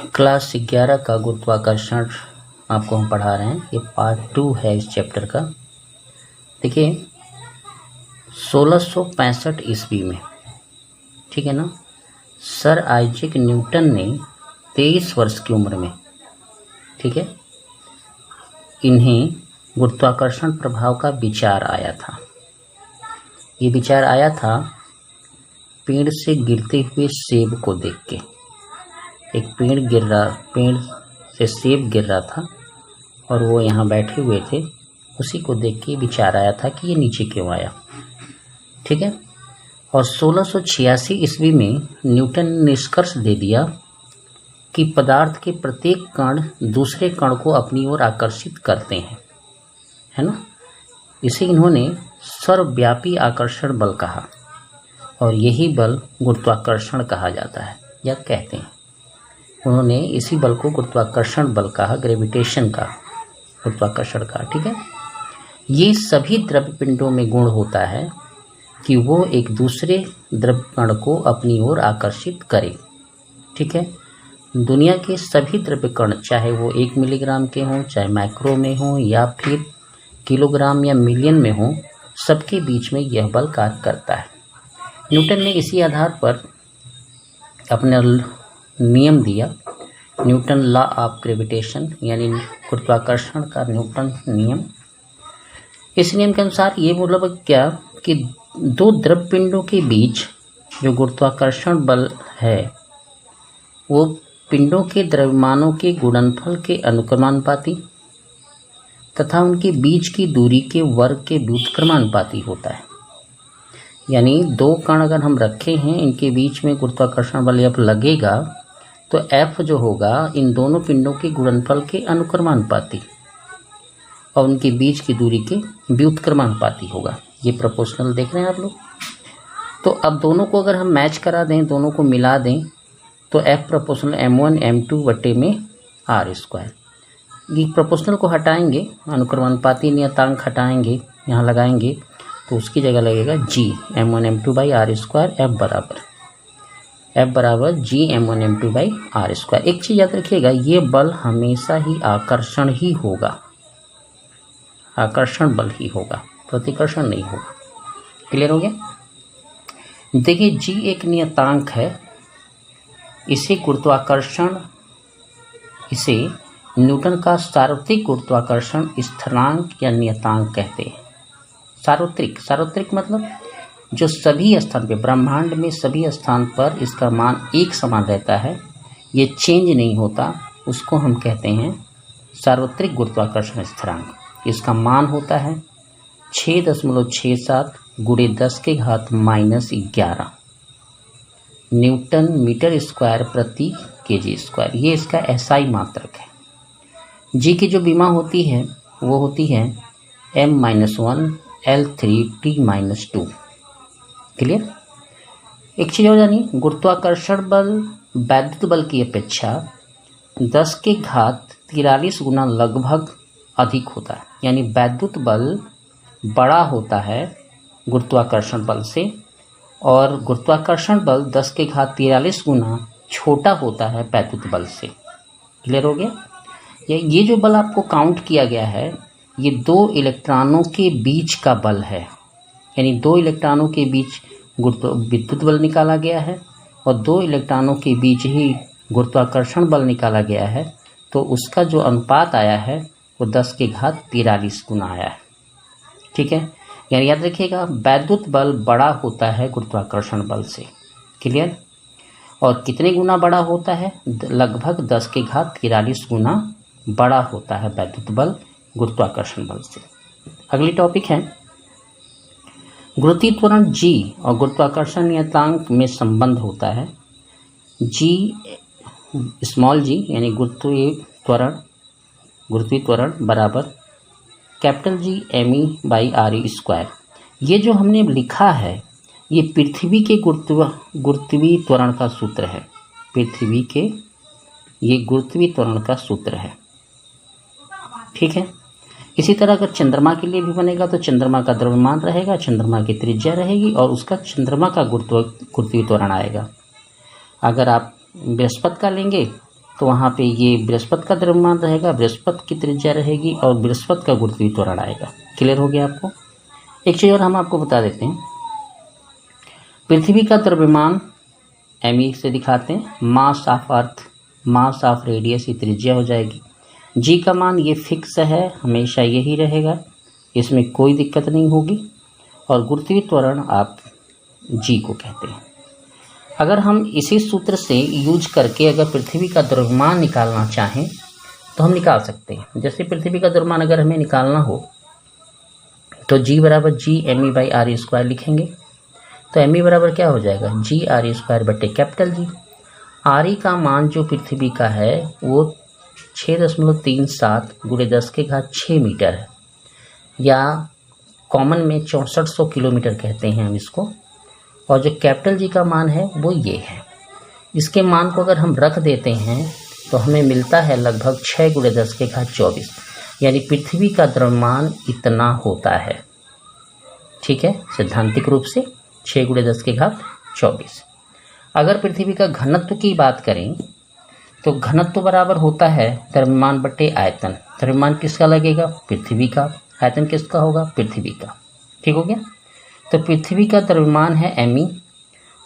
Class 11 का गुरुत्वाकर्षण आपको हम पढ़ा रहे हैं। ये पार्ट 2 है इस चैप्टर का। देखिए 1665 ईस्वी में, ठीक है ना, सर आइजैक न्यूटन ने 23 वर्ष की उम्र में, ठीक है, इन्हें गुरुत्वाकर्षण प्रभाव का विचार आया था। ये विचार आया था पेड़ से गिरते हुए सेब को देख के। एक पेड़ से सेब गिर रहा था और वो यहाँ बैठे हुए थे, उसी को देख के विचार आया था कि ये नीचे क्यों आया, ठीक है। और 1686 ईस्वी में न्यूटन ने निष्कर्ष दे दिया कि पदार्थ के प्रत्येक कण दूसरे कण को अपनी ओर आकर्षित करते हैं, है ना। इसे इन्होंने सर्वव्यापी आकर्षण बल कहा और यही बल गुरुत्वाकर्षण कहा जाता है या कहते हैं। उन्होंने इसी बल को गुरुत्वाकर्षण बल कहा, ग्रेविटेशन का, गुरुत्वाकर्षण का, ठीक है। ये सभी द्रव्य पिंडों में गुण होता है कि वो एक दूसरे द्रव्य कण को अपनी ओर आकर्षित करे, ठीक है। दुनिया के सभी द्रव्य कण, चाहे वो 1 मिलीग्राम के हों, चाहे माइक्रो में हों या फिर किलोग्राम या मिलियन में हों, सबके बीच में यह बल कार्य करता है। न्यूटन ने इसी आधार पर अपना नियम दिया, न्यूटन लॉ ऑफ ग्रेविटेशन, यानी गुरुत्वाकर्षण का न्यूटन नियम। इस नियम के अनुसार ये मतलब क्या कि दो द्रव्य पिंडों के बीच जो गुरुत्वाकर्षण बल है वो पिंडों के द्रव्यमानों के गुणनफल के अनुक्रमानुपाती तथा उनके बीच की दूरी के वर्ग के व्युत्क्रमानुपाती होता है। यानी दो कण अगर हम रखे हैं, इनके बीच में गुरुत्वाकर्षण बल जब लगेगा तो F जो होगा इन दोनों पिंडों के गुणनफल के अनुक्रमानुपाती और उनके बीच की दूरी के व्युत्क्रमानुपाती होगा। ये प्रोपोर्शनल देख रहे हैं आप लोग। तो अब दोनों को अगर हम मैच करा दें, दोनों को मिला दें, तो F प्रोपोर्शनल M1 M2 बटे में R²। ये प्रोपोर्शनल को हटाएंगे, अनुक्रमानुपाती नियतांक हटाएंगे, यहाँ लगाएंगे तो उसकी जगह लगेगा G M1 M2 by R²। F बराबर G M1 M2 by R²। एक चीज़ याद रखिएगा, ये बल हमेशा ही आकर्षण ही होगा, आकर्षण बल ही होगा, प्रतिकर्षण नहीं होगा। क्लियर हो गया। देखिए G एक नियतांक है, इसे न्यूटन का सार्वत्रिक गुरुत्वाकर्षण स्थिरांक या नियतांक कहते हैं। सार्वत्रिक मतलब जो सभी स्थान पे, ब्रह्मांड में सभी स्थान पर इसका मान एक समान रहता है, ये चेंज नहीं होता, उसको हम कहते हैं सार्वत्रिक गुरुत्वाकर्षण स्थिरांक। इसका मान होता है 6.67 × 10⁻⁻11 न्यूटन मीटर स्क्वायर प्रति kg²। ये इसका SI मात्रक है। जी की जो विमा होती है वो होती है m-1 L3T-2। क्लियर। एक चीज़ हो जानी, गुरुत्वाकर्षण बल वैद्युत बल की अपेक्षा 10⁻43 गुना लगभग अधिक होता है। यानी वैद्युत बल बड़ा होता है गुरुत्वाकर्षण बल से और गुरुत्वाकर्षण बल 10⁻43 गुना छोटा होता है वैद्युत बल से। क्लियर हो गया। ये जो बल आपको काउंट किया गया है, ये दो इलेक्ट्रॉनों के बीच का बल है। यानी दो इलेक्ट्रॉनों के बीच विद्युत बल निकाला गया है और दो इलेक्ट्रॉनों के बीच ही गुरुत्वाकर्षण बल निकाला गया है, तो उसका जो अनुपात आया है वो 10⁻43 गुना आया है, ठीक है। यानी याद रखिएगा, वैद्युत बल बड़ा होता है गुरुत्वाकर्षण बल से। क्लियर। और कितने गुना बड़ा होता है? लगभग 10⁻43 गुना बड़ा होता है वैद्युत बल गुरुत्वाकर्षण बल से। अगली टॉपिक है गुरुत्वीय त्वरण G और गुरुत्वाकर्षण नियतांक में संबंध होता है। G स्मॉल g यानी गुरुत्वीय त्वरण बराबर कैपिटल G me/re²। ये जो हमने लिखा है ये पृथ्वी के गुरुत्वीय त्वरण का सूत्र है। पृथ्वी के ये गुरुत्वीय त्वरण का सूत्र है, ठीक है। इसी तरह अगर चंद्रमा के लिए भी बनेगा तो चंद्रमा का द्रव्यमान रहेगा, चंद्रमा की त्रिज्या रहेगी और उसका चंद्रमा का गुरुत्वीय त्वरण आएगा। अगर आप बृहस्पति का लेंगे तो वहाँ पे ये बृहस्पति का द्रव्यमान रहेगा, बृहस्पति की त्रिज्या रहेगी और बृहस्पति का गुरुत्वीय त्वरण आएगा। क्लियर हो गया आपको। एक चीज़ और हम आपको बता देते हैं, पृथ्वी का द्रव्यमान एम से दिखाते हैं, mass of earth, mass of radius की त्रिज्या हो जाएगी। जी का मान ये फिक्स है, हमेशा यही रहेगा, इसमें कोई दिक्कत नहीं होगी। और गुरुत्वीय त्वरण आप जी को कहते हैं। अगर हम इसी सूत्र से यूज करके अगर पृथ्वी का द्रव्यमान निकालना चाहें तो हम निकाल सकते हैं। जैसे पृथ्वी का द्रव्यमान अगर हमें निकालना हो तो जी बराबर G M E by R E square लिखेंगे। तो एम ई बराबर क्या हो जाएगा, जी आर ई स्क्वायर बटे कैपिटल जी। आर ई का मान जो पृथ्वी का है वो 6.37 गुणे 10⁶ मीटर है, या कॉमन में 6400 किलोमीटर कहते हैं हम इसको। और जो कैपिटल जी का मान है वो ये है। इसके मान को अगर हम रख देते हैं तो हमें मिलता है लगभग 6 गुणे 10⁻²৪, यानी पृथ्वी का द्रव्यमान इतना होता है। ठीक है, सैद्धांतिक रूप से 6 गुणे 10⁻²৪। अगर पृथ्वी का घनत्व की बात करें तो घनत्व बराबर होता है द्रव्यमान बटे आयतन। द्रव्यमान किसका लगेगा, पृथ्वी का। आयतन किसका होगा, पृथ्वी का। ठीक हो गया। तो पृथ्वी का द्रव्यमान है एम,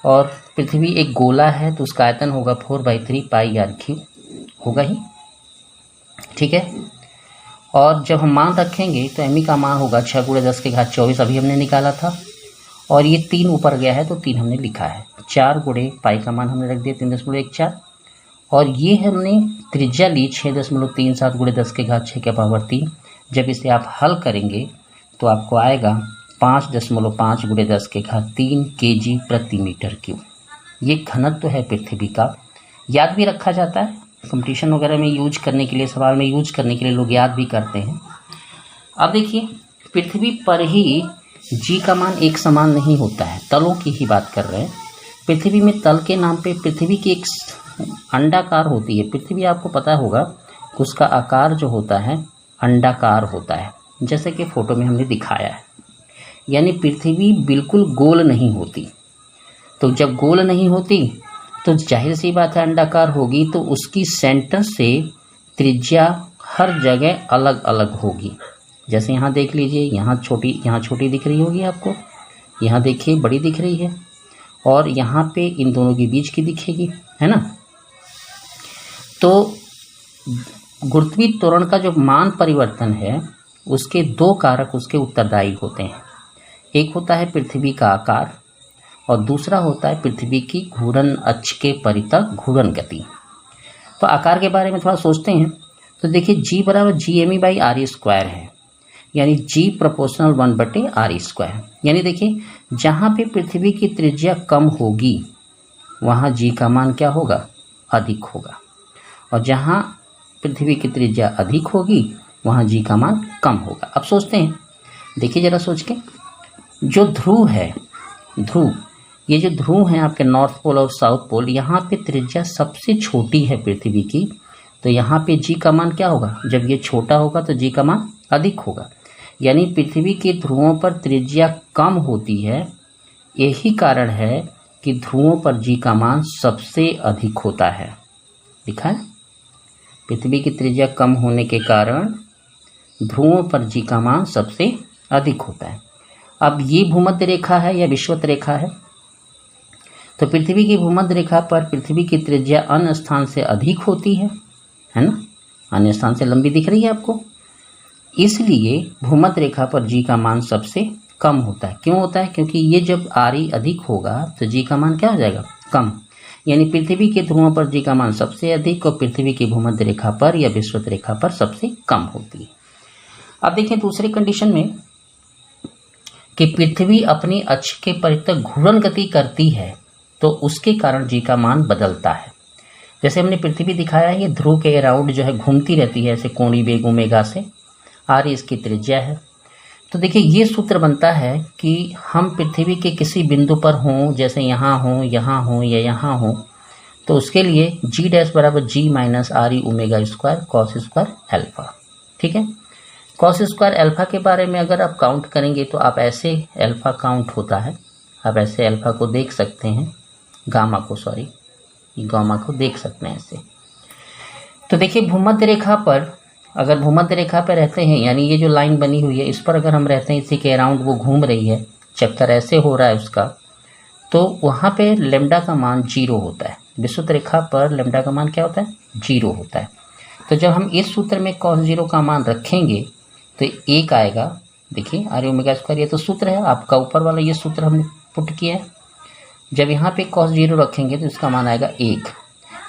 और पृथ्वी एक गोला है तो उसका आयतन होगा 4/3 पाई आर क्यू, होगा ही। ठीक है। और जब हम मान रखेंगे तो एम का मान होगा 6 गुणे 10⁻²৪, अभी हमने निकाला था। और ये 3 ऊपर गया है तो 3 हमने लिखा है। 4 गुणे पाई का मान हमने रख दिया 3.14, और ये हमने त्रिज्या ली 6.37 गुणे 10⁻6⁻3। जब इसे आप हल करेंगे तो आपको आएगा 5.5 गुणे 10⁻3 kg प्रति मीटर क्यूब। ये घनत्व है पृथ्वी का। याद भी रखा जाता है, कंपटीशन वगैरह में यूज करने के लिए, सवाल में यूज करने के लिए लोग याद भी करते हैं। अब देखिए, पृथ्वी पर ही जी का मान एक समान नहीं होता है, तलों की ही बात कर रहे हैं। पृथ्वी में तल के नाम पे पृथ्वी की एक अंडाकार होती है। पृथ्वी आपको पता होगा उसका आकार जो होता है अंडाकार होता है, जैसे कि फोटो में हमने दिखाया है। यानी पृथ्वी बिल्कुल गोल नहीं होती। तो जब गोल नहीं होती तो जाहिर सी बात है अंडाकार होगी, तो उसकी सेंटर से त्रिज्या हर जगह अलग अलग होगी। जैसे यहाँ देख लीजिए, यहाँ छोटी दिख रही होगी आपको, यहाँ देखिए बड़ी दिख रही है, और यहाँ पे इन दोनों के बीच की दिखेगी, है ना। तो गुरुत्वीय त्वरण का जो मान परिवर्तन है उसके 2 कारक उसके उत्तरदायी होते हैं। एक होता है पृथ्वी का आकार और दूसरा होता है पृथ्वी की घूर्णन अक्ष के परितः घूर्णन गति। तो आकार के बारे में थोड़ा सोचते हैं तो देखिए, जी बराबर G M E by R E square है, यानी जी प्रोपोर्शनल 1/r²। यानी देखिए, जहाँ पे पृथ्वी की त्रिज्या कम होगी वहाँ जी का मान क्या होगा, अधिक होगा, और जहाँ पृथ्वी की त्रिज्या अधिक होगी वहाँ जी का मान कम होगा। अब सोचते हैं, देखिए जरा सोच के, जो ध्रुव है, ये जो ध्रुव हैं आपके नॉर्थ पोल और साउथ पोल, यहाँ पे त्रिज्या सबसे छोटी है पृथ्वी की, तो यहाँ पे जी का मान क्या होगा, जब ये छोटा होगा तो जी का मान अधिक होगा। यानी पृथ्वी के ध्रुवों पर त्रिज्या कम होती है, यही कारण है कि ध्रुवों पर जी का मान सबसे अधिक होता है। लिखा है, पृथ्वी की त्रिज्या कम होने के कारण ध्रुवों पर जी का मान सबसे अधिक होता है। अब ये भूमध्य रेखा है या विषुवत रेखा है, तो पृथ्वी की भूमध्य रेखा पर पृथ्वी की त्रिज्या अन्य स्थान से अधिक होती है ना, अन्य स्थान से लंबी दिख रही है आपको, इसलिए भूमध्य रेखा पर जी का मान सबसे कम होता है। क्यों होता है, क्योंकि ये जब आर ई अधिक होगा तो जी का मान क्या हो जाएगा, कम। यानी पृथ्वी के ध्रुवों पर जी का मान सबसे अधिक और पृथ्वी की भूमध्य रेखा पर या विषुवत रेखा पर सबसे कम होती है। अब देखिए दूसरी कंडीशन में कि पृथ्वी अपनी अक्ष के परितः घूर्णन गति करती है तो उसके कारण जी का मान बदलता है। जैसे हमने पृथ्वी दिखाया है, ये ध्रुव के अराउंड जो है घूमती रहती है ऐसे कोणीय वेग ओमेगा से, आर इसकी त्रिज्या है। तो देखिए ये सूत्र बनता है कि हम पृथ्वी के किसी बिंदु पर हों, जैसे यहाँ हों या यहाँ हों, तो उसके लिए जी डैश बराबर g minus r e omega square cos square alpha. ठीक है, कॉस स्क्वायर एल्फा के बारे में अगर आप काउंट करेंगे तो आप ऐसे एल्फा काउंट होता है, आप ऐसे एल्फा को देख सकते हैं, गामा को देख सकते हैं ऐसे। तो देखिए भूमध्य रेखा पर, अगर भूमध्य रेखा पर रहते हैं, यानी ये जो लाइन बनी हुई है इस पर अगर हम रहते हैं, इसी के अराउंड वो घूम रही है, चक्कर ऐसे हो रहा है उसका, तो वहाँ पे लेमडा का मान 0 होता है। विषुवत रेखा पर लेमडा का मान क्या होता है? 0 होता है। तो जब हम इस सूत्र में cos 0 का मान रखेंगे तो 1 आएगा। देखिए आर ओमेगा स्क्वायर, ये तो सूत्र है आपका, ऊपर वाला ये सूत्र हमने पुट किया है। जब यहाँ पे cos 0 रखेंगे तो इसका मान आएगा 1,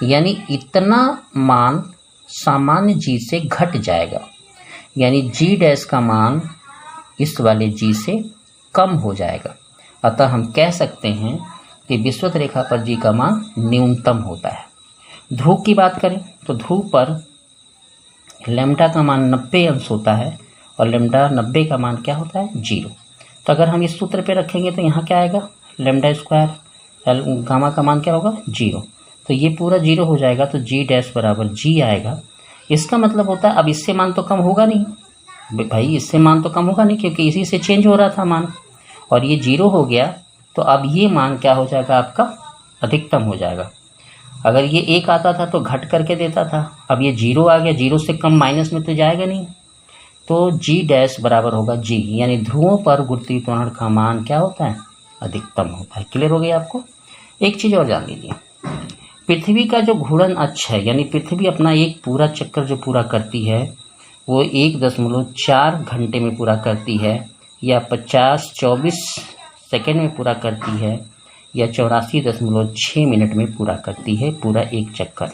यानी इतना मान सामान्य जी से घट जाएगा, यानी जी डैश का मान इस वाले जी से कम हो जाएगा। अतः हम कह सकते हैं कि विषुवत रेखा पर जी का मान न्यूनतम होता है। ध्रुव की बात करें तो ध्रुव पर लेमडा का मान 90 अंश होता है और लेमडा 90 का मान क्या होता है? 0। तो अगर हम इस सूत्र पे रखेंगे तो यहाँ क्या आएगा? लेमडा स्क्वायर गामा का मान क्या होगा? 0। तो ये पूरा 0 हो जाएगा, तो जी डैश बराबर जी आएगा। इसका मतलब होता है अब इससे मान तो कम होगा नहीं भाई, इससे मान तो कम होगा नहीं, क्योंकि इसी से चेंज हो रहा था मान, और ये 0 हो गया तो अब ये मान क्या हो जाएगा? आपका अधिकतम हो जाएगा। अगर ये 1 आता था तो घट करके देता था, अब ये 0 आ गया, 0 से कम माइनस में तो जाएगा नहीं, तो जी डैश बराबर होगा जी, यानी ध्रुवों पर गुरुत्वीय त्वरण का मान क्या होता है? अधिकतम होता है। क्लियर हो गया आपको? एक चीज़ और जान लीजिए, पृथ्वी का जो घूर्णन अक्ष है, यानी पृथ्वी अपना एक पूरा चक्कर जो पूरा करती है वो 1.4 घंटे में पूरा करती है, या 24 सेकेंड में पूरा करती है, या 84.6 मिनट में पूरा करती है पूरा एक चक्कर।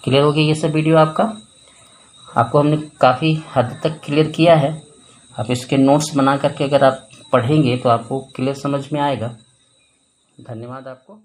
क्लियर हो गया ये सब वीडियो आपको हमने काफ़ी हद तक क्लियर किया है। आप इसके नोट्स बना करके अगर आप पढ़ेंगे तो आपको क्लियर समझ में आएगा। धन्यवाद आपको।